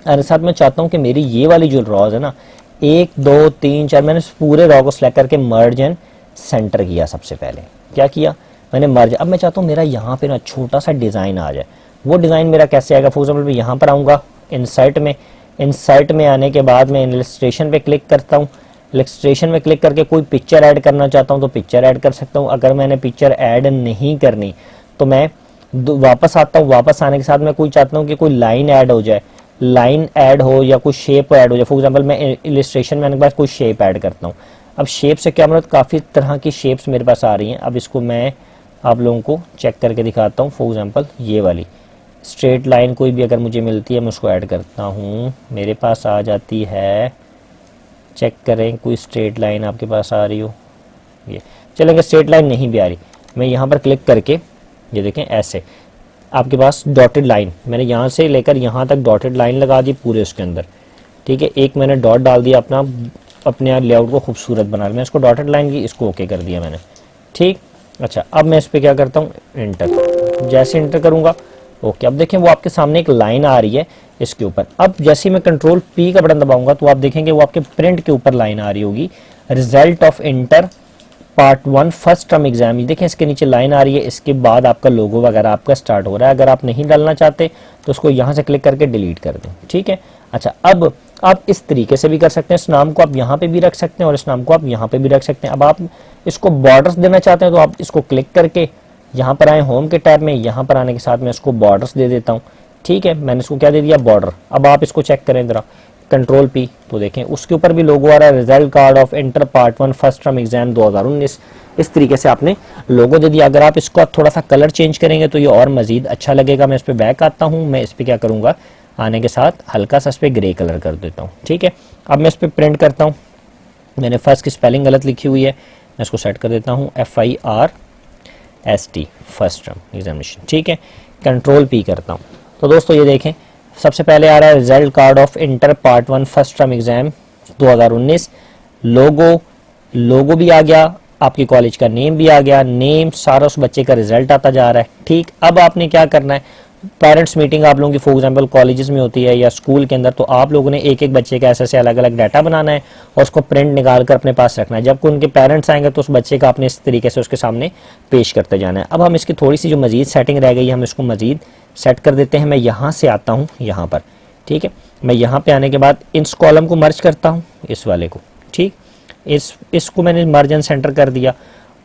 आने साथ मैं चाहता हूँ कि मेरी ये वाली जो रॉज है ना, 1 2 3 4, मैंने पूरे रॉ को सिलेक्ट करके मर्ज एंड सेंटर किया। सबसे पहले क्या किया मैंने, मर्ज। अब मैं चाहता हूँ मेरा यहाँ पे ना छोटा सा डिज़ाइन आ जाए। वो डिज़ाइन मेरा कैसे आएगा, फॉर एग्जाम्पल मैं यहाँ पर आऊँगा इंसर्ट में आने के बाद मैं इलस्ट्रेशन पे क्लिक करता हूँ। इलस्ट्रेशन में क्लिक करके कोई पिक्चर ऐड करना चाहता हूँ तो पिक्चर ऐड कर सकता हूँ। अगर मैंने पिक्चर ऐड नहीं करनी तो मैं वापस आता हूँ। वापस आने के साथ मैं कोई चाहता हूँ कि कोई लाइन ऐड हो जाए, लाइन ऐड हो या कोई शेप ऐड हो जाए। फॉर एग्जाम्पल मैं इलस्ट्रेशन में आने के बाद कोई शेप ऐड करता हूँ। अब शेप से क्या मतलब, काफ़ी तरह की शेप्स मेरे पास आ रही हैं। अब इसको मैं आप लोगों को चेक करके दिखाता हूँ। फॉर एग्जाम्पल ये वाली स्ट्रेट लाइन कोई भी अगर मुझे मिलती है मैं उसको ऐड करता हूँ, मेरे पास आ जाती है। चेक करें कोई स्ट्रेट लाइन आपके पास आ रही हो, ये चलेंगे। स्ट्रेट लाइन नहीं भी आ रही, मैं यहाँ पर क्लिक करके ये देखें ऐसे आपके पास डॉटेड लाइन, मैंने यहाँ से लेकर यहाँ तक डॉटेड लाइन लगा दी पूरे उसके अंदर, ठीक है। एक मैंने डॉट डाल दिया, अपने लेआउट को खूबसूरत बना लिया। मैं इसको डॉटेड लाइन की इसको ओके कर दिया मैंने, ठीक। अच्छा, अब मैं इस पर क्या करता हूँ, इंटर। जैसे इंटर करूँगा ओके, अब देखें वो आपके सामने एक लाइन आ रही है इसके ऊपर। अब जैसे ही मैं कंट्रोल P का बटन दबाऊंगा तो आप देखेंगे वो आपके प्रिंट के ऊपर लाइन आ रही होगी, result of inter part 1 first term exam. ये देखें इसके नीचे लाइन आ रही है, इसके बाद आपका लोगो वगैरह आपका स्टार्ट हो रहा है। अगर आप नहीं डालना चाहते तो उसको यहाँ से क्लिक करके डिलीट कर दें, ठीक है। अच्छा, अब आप इस तरीके से भी कर सकते हैं, इस नाम को आप यहाँ पे भी रख सकते हैं और इस नाम को आप यहाँ पे भी रख सकते हैं। अब आप इसको बॉर्डर्स देना चाहते हैं तो आप इसको क्लिक करके यहाँ पर आए होम के टैब में, यहाँ पर आने के साथ मैं इसको बॉर्डर्स दे देता हूँ, ठीक है। मैंने इसको क्या दे दिया, बॉर्डर। अब आप इसको चेक करें जरा, कंट्रोल P, तो देखें उसके ऊपर भी लोगो आ रहा है, result card of inter part 1 first term exam 2019। इस तरीके से आपने लोगो दे दिया। अगर आप इसको थोड़ा सा कलर चेंज करेंगे तो ये और मजीद अच्छा लगेगा। मैं इस पर बैक आता हूँ, मैं इस पर क्या करूँगा, आने के साथ हल्का सा इस पर ग्रे कलर कर देता हूँ, ठीक है। अब मैं इस पर प्रिंट करता हूँ, मैंने फर्स्ट की स्पेलिंग गलत लिखी हुई है, मैं इसको सेट कर देता हूँ FIRST फर्स्ट टर्म एग्जामिनेशन, ठीक है। कंट्रोल P करता हूँ तो दोस्तों ये देखें सबसे पहले आ रहा है result card of inter part 1 first term exam 2019। लोगो भी आ गया, आपके कॉलेज का नेम भी आ गया, नेम सारा उस बच्चे का रिजल्ट आता जा रहा है, ठीक। अब आपने क्या करना है, पेरेंट्स मीटिंग आप लोगों की फॉर एग्जांपल कॉलेजेस में होती है या स्कूल के अंदर, तो आप लोगों ने एक एक बच्चे का ऐसे अलग अलग डाटा बनाना है और उसको प्रिंट निकाल कर अपने पास रखना है। जब उनके पेरेंट्स आएंगे तो उस बच्चे का आपने इस तरीके से उसके सामने पेश करते जाना है। अब हम इसकी थोड़ी सी जो मजीद सेटिंग रह गई है हम इसको मजीद सेट कर देते हैं। मैं यहाँ से आता हूँ यहाँ पर, ठीक है। मैं यहाँ पे आने के बाद इस कॉलम को मर्ज करता हूँ, इस वाले को, ठीक। इसको मैंने मर्ज एंड सेंटर कर दिया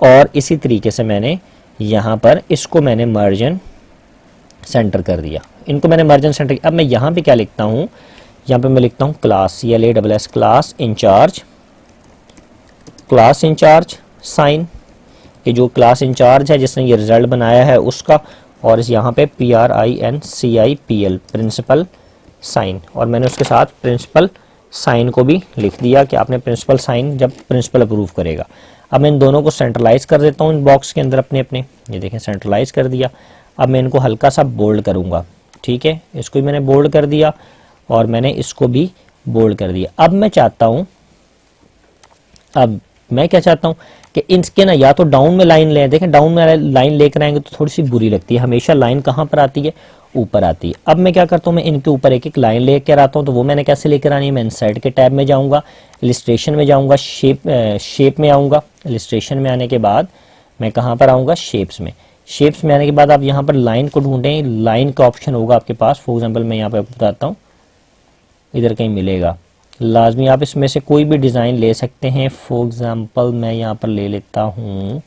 और इसी तरीके से मैंने यहाँ पर इसको मैंने मर्ज एंड सेंटर कर दिया। इनको मैंने मर्ज एंड सेंटर। अब मैं यहाँ पे क्या लिखता हूँ, यहाँ पे मैं लिखता हूँ class CLASS class incharge sign, ये जो क्लास इंचार्ज है जिसने ये रिजल्ट बनाया है उसका, और इस यहाँ पे PRINCIPL प्रिंसिपल साइन, और मैंने उसके साथ प्रिंसिपल साइन को भी लिख दिया कि आपने प्रिंसिपल साइन जब प्रिंसिपल अप्रूव करेगा। अब मैं इन दोनों को सेंट्रलाइज कर देता हूँ इन बॉक्स के अंदर अपने अपने, ये देखें सेंट्रलाइज कर दिया। अब मैं इनको हल्का सा बोल्ड करूँगा, ठीक है, इसको भी मैंने बोल्ड कर दिया और मैंने इसको भी बोल्ड कर दिया। अब मैं चाहता हूँ, अब मैं क्या चाहता हूँ कि इनके ना या तो डाउन में लाइन लें, देखें डाउन में लाइन लेकर आएंगे तो थोड़ी सी बुरी लगती है, हमेशा लाइन कहाँ पर आती है, ऊपर आती है। अब मैं क्या करता हूँ, मैं इनके ऊपर एक एक लाइन लेकर आता हूँ। तो वो मैंने कैसे लेकर आनी है, मैं इनसाइड के टैब में जाऊँगा, इलिस्ट्रेशन में जाऊँगा, शेप में आऊँगा। इलिस्ट्रेशन में आने के बाद मैं कहाँ पर आऊँगा, शेप्स में। शेप्स में आने के बाद आप यहाँ पर लाइन को ढूंढें, लाइन का ऑप्शन होगा आपके पास। फॉर एग्जाम्पल मैं यहाँ पर बताता हूँ, इधर कहीं मिलेगा लाजमी, आप इसमें से कोई भी डिज़ाइन ले सकते हैं। फॉर एग्जाम्पल मैं यहाँ पर ले लेता हूँ,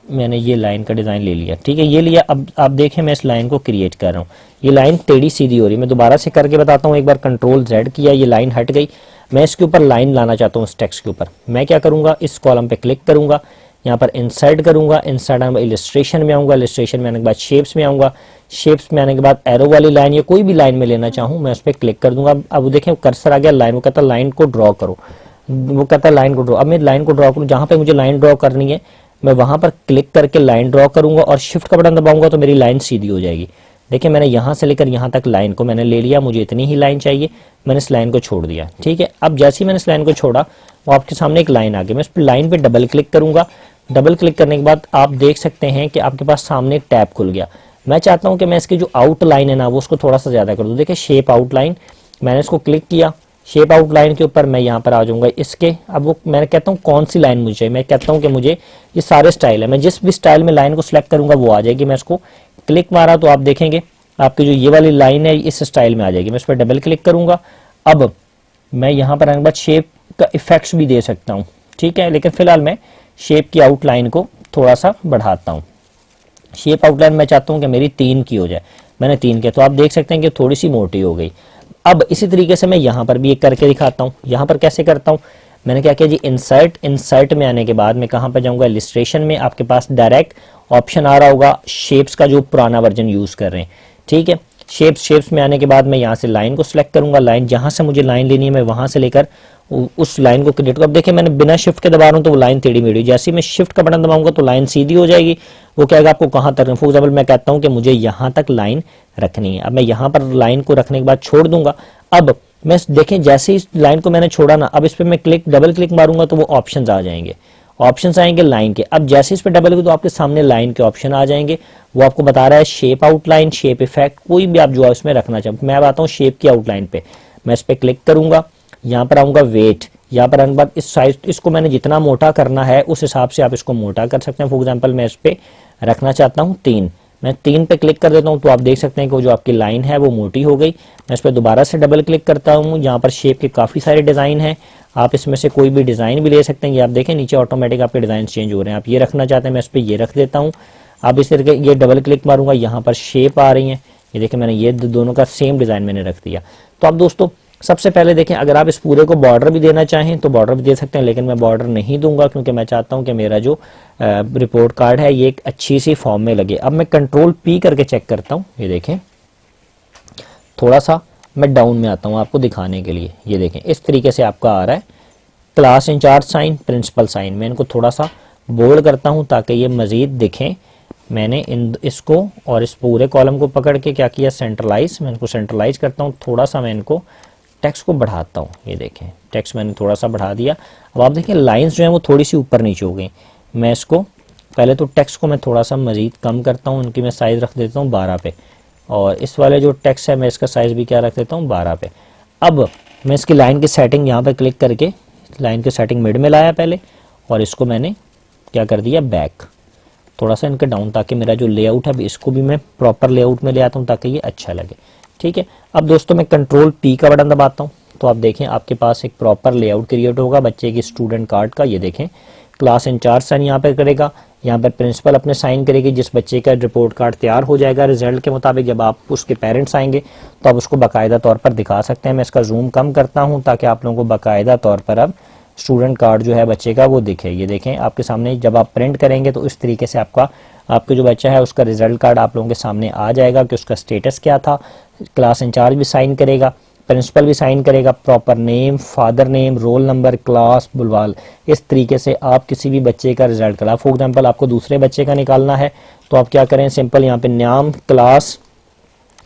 मैंने ये लाइन का डिज़ाइन ले लिया, ठीक है, ये लिया। अब आप देखें मैं इस लाइन को क्रिएट कर रहा हूँ, ये लाइन टेढ़ी सीधी हो रही है। मैं दोबारा से करके बताता हूँ, एक बार कंट्रोल Z किया, ये लाइन हट गई। मैं इसके ऊपर लाइन लाना चाहता हूँ, इस टेक्स्ट के ऊपर। मैं क्या करूँगा, इस कॉलम पे क्लिक करूँगा, यहाँ पर इंसर्ट करूँगा, इंसर्ट आने के बाद इलिस्ट्रेशन में आऊँगा, इलिस्ट्रेशन में आने के बाद शेप्स में आऊँगा, शेप्स में आने के बाद एरो वाली लाइन या कोई भी लाइन में लेना चाहूँ मैं उस पर क्लिक कर दूंगा। अब देखें कर्सर आ गया लाइन, वो कहता है लाइन को ड्रॉ करो, वो कहता है लाइन को ड्रॉ। अब मैं लाइन को ड्रॉ करूँ, जहाँ पे मुझे लाइन ड्रॉ करनी है मैं वहाँ पर क्लिक करके लाइन ड्रॉ करूँगा और शिफ्ट का बटन दबाऊंगा तो मेरी लाइन सीधी हो जाएगी। देखिए मैंने यहाँ से लेकर यहाँ तक लाइन को मैंने ले लिया, मुझे इतनी ही लाइन चाहिए, मैंने इस लाइन को छोड़ दिया, ठीक है। अब जैसे ही मैंने इस लाइन को छोड़ा वो आपके सामने एक लाइन आ गई, मैं इस लाइन पे डबल क्लिक करूंगा। डबल क्लिक करने के बाद आप देख सकते हैं कि आपके पास सामने एक टैब खुल गया। मैं चाहता हूं कि मैं इसकी जो आउटलाइन है ना वो उसको थोड़ा सा ज़्यादा कर दूं। देखिए शेप आउटलाइन, मैंने इसको क्लिक किया, शेप आउटलाइन के ऊपर मैं यहाँ पर आ जाऊंगा इसके। अब वो मैंने कहता हूँ कौन सी लाइन मुझे चाहिए, मैं कहता हूँ कि मुझे ये सारे स्टाइल है, मैं जिस भी स्टाइल में लाइन को सिलेक्ट करूंगा वो आ जाएगी। मैं इसको क्लिक मारा तो आप देखेंगे आपकी जो ये वाली लाइन है इस स्टाइल में आ जाएगी। मैं इस पर डबल क्लिक करूंगा। अब मैं यहाँ पर आने के बाद शेप का इफेक्ट्स भी दे सकता हूँ, ठीक है, लेकिन फिलहाल मैं शेप की आउटलाइन को थोड़ा सा बढ़ाता हूँ। शेप आउटलाइन मैं चाहता हूँ कि मेरी 3 की हो जाए, मैंने 3 किया तो आप देख सकते हैं कि थोड़ी सी मोटी हो गई। अब इसी तरीके से मैं यहाँ पर भी एक करके दिखाता हूँ। यहाँ पर कैसे करता हूँ, मैंने क्या किया जी, इंसर्ट में आने के बाद मैं कहाँ पर जाऊँगा, इलिस्ट्रेशन में। आपके पास डायरेक्ट ऑप्शन आ रहा होगा शेप्स का जो पुराना वर्जन यूज़ कर रहे हैं, ठीक है। शेप्स में आने के बाद मैं यहाँ से लाइन को सिलेक्ट करूंगा, लाइन जहाँ से मुझे लाइन लेनी है मैं वहाँ से लेकर उस लाइन को क्रिएट करूँ। अब देखिए मैंने बिना शिफ्ट के दबा रहा हूँ तो वो लाइन टेढ़ी मेढ़ी, जैसे ही मैं शिफ्ट का बटन दबाऊंगा तो लाइन सीधी हो जाएगी। वो कहेगा आपको कहाँ तक, फॉर एग्जाम्पल मैं कहता हूँ कि मुझे यहाँ तक लाइन रखनी है। अब मैं यहाँ पर लाइन को रखने के बाद छोड़ दूंगा। अब मैं देखें जैसे ही इस लाइन को मैंने छोड़ा ना, अब इस पर मैं डबल क्लिक मारूंगा तो वो ऑप्शन आ जाएंगे, ऑप्शंस आएंगे लाइन के। अब जैसे इस पर डबल तो आपके सामने लाइन के ऑप्शन आ जाएंगे। वो आपको बता रहा है शेप आउटलाइन, शेप इफेक्ट, कोई भी आप जो है उसमें रखना चाहते। मैं अब आता हूँ शेप की आउटलाइन पे, मैं इस पर क्लिक करूंगा, यहाँ पर आऊँगा वेट, यहाँ पर आने के बाद इस साइज, इसको मैंने जितना मोटा करना है उस हिसाब से आप इसको मोटा कर सकते हैं। फॉर एग्जाम्पल मैं इस पर रखना चाहता हूँ 3, मैं 3 पे क्लिक कर देता हूँ तो आप देख सकते हैं कि जो आपकी लाइन है वो मोटी हो गई। मैं इस पर दोबारा से डबल क्लिक करता हूँ, यहाँ पर शेप के काफ़ी सारे डिज़ाइन हैं, आप इसमें से कोई भी डिज़ाइन भी ले सकते हैं। ये आप देखें नीचे ऑटोमेटिक आपके डिज़ाइन चेंज हो रहे हैं। आप ये रखना चाहते हैं, मैं इस पर ये रख देता हूँ। आप इस तरीके ये डबल क्लिक मारूंगा, यहाँ पर शेप आ रही हैं, ये देखिए मैंने ये दोनों का सेम डिज़ाइन मैंने रख दिया। तो आप दोस्तों सबसे पहले देखें, अगर आप इस पूरे को बॉर्डर भी देना चाहें तो बॉर्डर भी दे सकते हैं, लेकिन मैं बॉर्डर नहीं दूंगा क्योंकि मैं चाहता हूं कि मेरा जो रिपोर्ट कार्ड है ये एक अच्छी सी फॉर्म में लगे। अब मैं कंट्रोल P करके चेक करता हूं, ये देखें थोड़ा सा मैं डाउन में आता हूं आपको दिखाने के लिए। ये देखें इस तरीके से आपका आ रहा है class incharge sign, principal sign. मैं इनको थोड़ा सा बोल्ड करता हूँ ताकि ये मज़ीद दिखें। मैंने इसको और इस पूरे कॉलम को पकड़ के क्या किया, सेंट्रलाइज, मैं इनको सेंट्रलाइज करता हूँ। थोड़ा सा मैं इनको टेक्स्ट को बढ़ाता हूँ, ये देखें टेक्स्ट मैंने थोड़ा सा बढ़ा दिया। अब आप देखें लाइंस जो हैं वो थोड़ी सी ऊपर नीचे हो गई। मैं इसको पहले तो टेक्स्ट को मैं थोड़ा सा मज़ीद कम करता हूँ, इनकी मैं साइज़ रख देता हूँ 12 पे, और इस वाले जो टेक्स्ट है मैं इसका साइज़ भी क्या रख देता हूँ 12 पे। अब मैं इसकी लाइन की सेटिंग यहाँ पर क्लिक करके लाइन की सेटिंग मिड में लाया पहले, और इसको मैंने क्या कर दिया बैक, थोड़ा सा इनके डाउन, ताकि मेरा जो लेआउट है इसको भी मैं प्रॉपर लेआउट में ले आता हूँ ताकि ये अच्छा लगे, ठीक है। अब दोस्तों मैं कंट्रोल P का बटन दबाता हूँ तो आप देखें आपके पास एक प्रॉपर लेआउट क्रिएट होगा बच्चे की स्टूडेंट कार्ड का। ये देखें क्लास इंचार्ज साइन यहाँ पर करेगा, यहाँ पर प्रिंसिपल अपने साइन करेगी। जिस बच्चे का रिपोर्ट कार्ड तैयार हो जाएगा रिजल्ट के मुताबिक, जब आप उसके पेरेंट्स आएंगे तो आप उसको बाकायदा तौर पर दिखा सकते हैं। मैं इसका जूम कम करता हूँ ताकि आप लोगों को बाकायदा तौर पर अब स्टूडेंट कार्ड जो है बच्चे का वो दिखे। ये देखें आपके सामने जब आप प्रिंट करेंगे तो इस तरीके से आपके जो बच्चा है उसका रिजल्ट कार्ड आप लोगों के सामने आ जाएगा कि उसका स्टेटस क्या था। क्लास इंचार्ज भी साइन करेगा, प्रिंसिपल भी साइन करेगा, proper name, father name, roll number, class, बुलवाल। इस तरीके से आप किसी भी बच्चे का रिजल्ट करा। फॉर एग्जांपल आपको दूसरे बच्चे का निकालना है तो आप क्या करें, सिंपल यहाँ पे नाम, क्लास,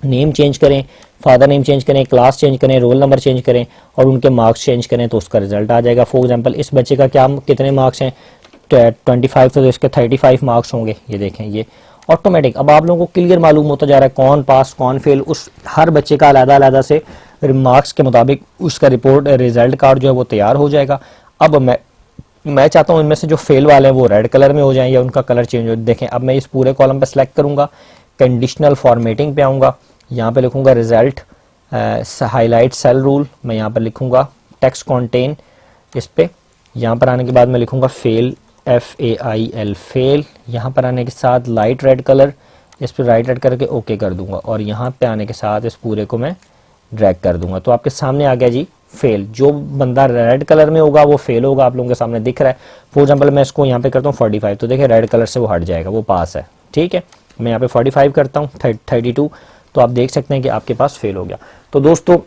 नेम चेंज करें, फादर नेम चेंज करें, क्लास चेंज करें, रोल नंबर चेंज करें और उनके मार्क्स चेंज करें तो उसका रिजल्ट आ जाएगा। फॉर एग्जांपल इस बच्चे का क्या कितने मार्क्स हैं, 25, तो इसके 35 मार्क्स होंगे। ये देखें, ये ऑटोमेटिक अब आप लोगों को क्लियर मालूम होता जा रहा है कौन पास कौन फेल। उस हर बच्चे का अलग-अलग से मार्क्स के मुताबिक उसका रिपोर्ट रिजल्ट कार्ड जो है वो तैयार हो जाएगा। अब मैं चाहता हूं इनमें से जो फेल वाले हैं वो रेड कलर में हो जाएं या उनका कलर चेंज हो। देखें, अब मैं इस पूरे कॉलम पे सिलेक्ट करूंगा, कंडीशनल फॉर्मेटिंग पे आऊंगा, यहाँ पे लिखूंगा रिजल्ट, हाईलाइट सेल रूल, मैं यहाँ पर लिखूंगा टेक्स्ट कॉन्टेन, इस पे यहाँ पर आने के बाद मैं लिखूंगा फेल, FAIL फेल। यहाँ पर आने के साथ लाइट रेड कलर, इस पर राइट रेड करके ओके कर दूंगा और यहाँ पे आने के साथ इस पूरे को मैं ड्रैग कर दूंगा तो आपके सामने आ गया जी फेल। जो बंदा रेड कलर में होगा वो फेल होगा, आप लोगों के सामने दिख रहा है। फॉर एग्जांपल मैं इसको यहाँ पे करता हूँ 45, तो देखिए रेड कलर से वो हट जाएगा, वो पास है। ठीक है, मैं यहाँ पे 45 करता हूँ, 32, तो आप देख सकते हैं कि आपके पास फेल हो गया। तो दोस्तों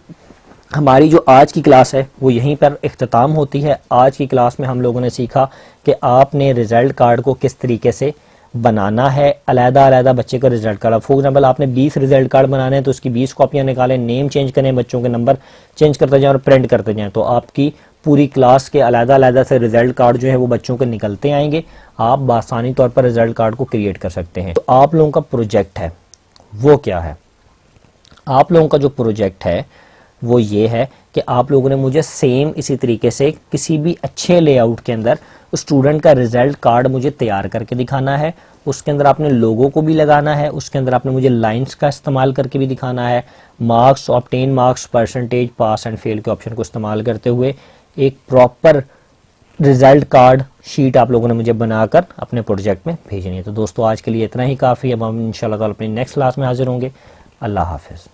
हमारी जो आज की क्लास है वो यहीं पर इख्तिताम होती है। आज की क्लास में हम लोगों ने सीखा कि आपने रिजल्ट कार्ड को किस तरीके से बनाना है, अलग-अलग बच्चे का रिजल्ट कार्ड। फॉर एग्जांपल आपने 20 रिजल्ट कार्ड बनाने हैं तो उसकी 20 कॉपियां निकालें, नेम चेंज करें, बच्चों के नंबर चेंज करते जाएं और प्रिंट करते जाएं, तो आपकी पूरी क्लास के अलग-अलग से रिजल्ट कार्ड जो है वो बच्चों के निकलते आएंगे। आप बासानी तौर पर रिजल्ट कार्ड को क्रिएट कर सकते हैं। तो आप लोगों का प्रोजेक्ट है वो क्या है, आप लोगों का जो प्रोजेक्ट है वो ये है कि आप लोगों ने मुझे सेम इसी तरीके से किसी भी अच्छे लेआउट के अंदर स्टूडेंट का रिजल्ट कार्ड मुझे तैयार करके दिखाना है। उसके अंदर आपने लोगों को भी लगाना है, उसके अंदर आपने मुझे लाइंस का इस्तेमाल करके भी दिखाना है, marks, obtain marks, percentage, pass and fail के ऑप्शन को इस्तेमाल करते हुए एक प्रॉपर रिजल्ट कार्ड शीट आप लोगों ने मुझे बनाकर अपने प्रोजेक्ट में भेजनी है। तो दोस्तों आज के लिए इतना ही काफ़ी। अब हम इंशाल्लाह ताला अपनी नेक्स्ट क्लास में हाजिर होंगे। अल्लाह हाफिज़।